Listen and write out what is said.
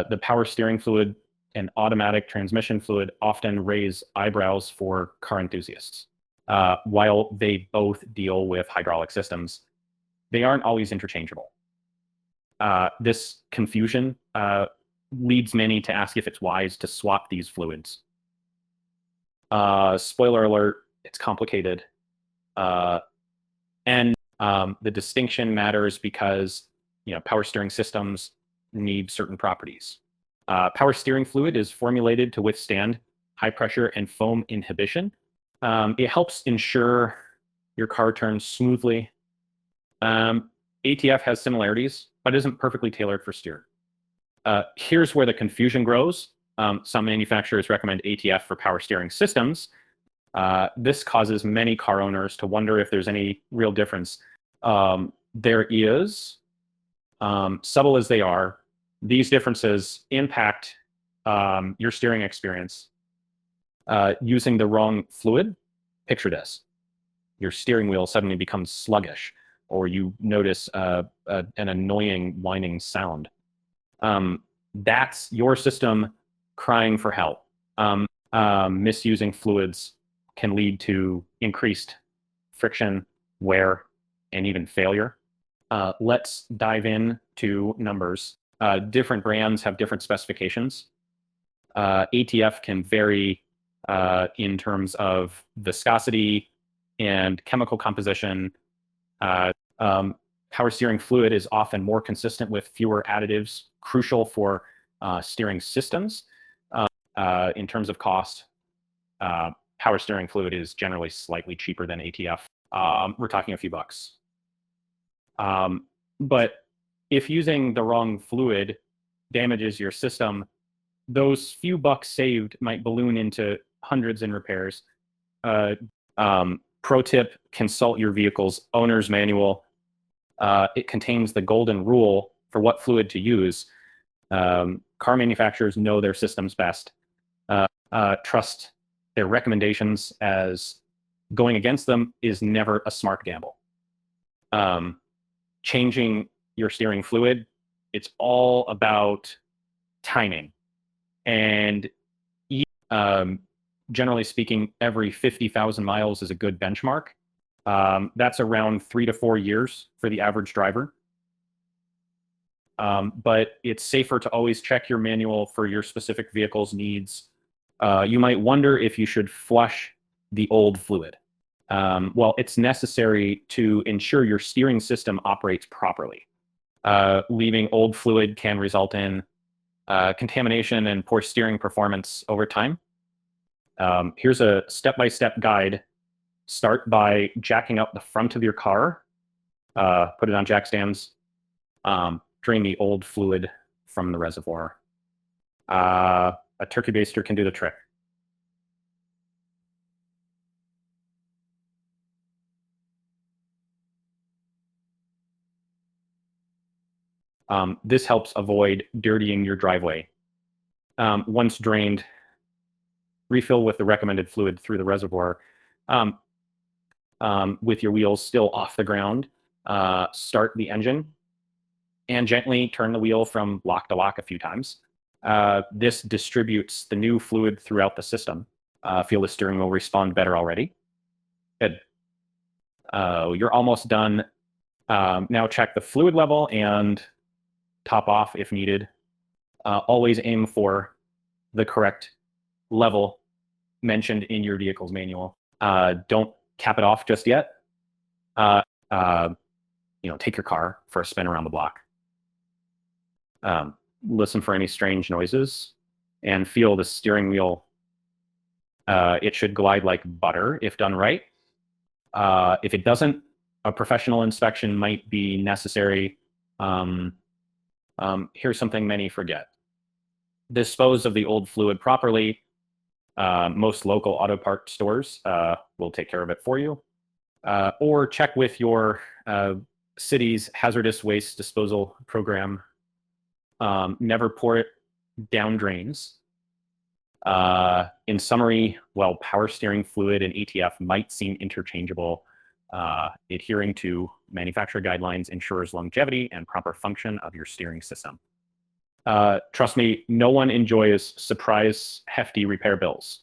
the power steering fluid and automatic transmission fluid often raise eyebrows for car enthusiasts. While they both deal with hydraulic systems, they aren't always interchangeable. This confusion leads many to ask if it's wise to swap these fluids. Spoiler alert, it's complicated. And the distinction matters because power steering systems need certain properties. Power steering fluid is formulated to withstand high pressure and foam inhibition. It helps ensure your car turns smoothly. ATF has similarities, but isn't perfectly tailored for steer. Here's where the confusion grows. Some manufacturers recommend ATF for power steering systems. This causes many car owners to wonder if there's any real difference. There is, subtle as they are, these differences impact your steering experience. Using the wrong fluid, picture this. Your steering wheel suddenly becomes sluggish, or you notice an annoying whining sound. That's your system crying for help. Misusing fluids can lead to increased friction, wear, and even failure. Let's dive into numbers. Different brands have different specifications. ATF can vary in terms of viscosity and chemical composition. Power steering fluid is often more consistent with fewer additives, crucial for steering systems. In terms of cost, power steering fluid is generally slightly cheaper than ATF. We're talking a few bucks. But if using the wrong fluid damages your system, those few bucks saved might balloon into hundreds in repairs. Pro tip, consult your vehicle's owner's manual. It contains the golden rule for what fluid to use. Car manufacturers know their systems best. Trust their recommendations, as going against them is never a smart gamble. Changing your steering fluid, it's all about timing. And generally speaking, every 50,000 miles is a good benchmark. That's around 3 to 4 years for the average driver. But it's safer to always check your manual for your specific vehicle's needs. You might wonder if you should flush the old fluid. Well, it's necessary to ensure your steering system operates properly. Leaving old fluid can result in contamination and poor steering performance over time. Here's a step-by-step guide. Start by jacking up the front of your car, put it on jack stands, drain the old fluid from the reservoir. A turkey baster can do the trick. This helps avoid dirtying your driveway. Once drained, refill with the recommended fluid through the reservoir. With your wheels still off the ground, start the engine and gently turn the wheel from lock to lock a few times. This distributes the new fluid throughout the system. Feel the steering wheel respond better already. Good. You're almost done. Now check the fluid level and top off if needed. Always aim for the correct level mentioned in your vehicle's manual. Don't cap it off just yet. Take your car for a spin around the block. Listen for any strange noises and feel the steering wheel. It should glide like butter if done right. If it doesn't, a professional inspection might be necessary. Here's something many forget. Dispose of the old fluid properly. Most local auto part stores will take care of it for you. Or check with your city's hazardous waste disposal program. Never pour it down drains. In summary, while power steering fluid and ATF might seem interchangeable, adhering to manufacturer guidelines ensures longevity and proper function of your steering system. Trust me, no one enjoys surprise hefty repair bills.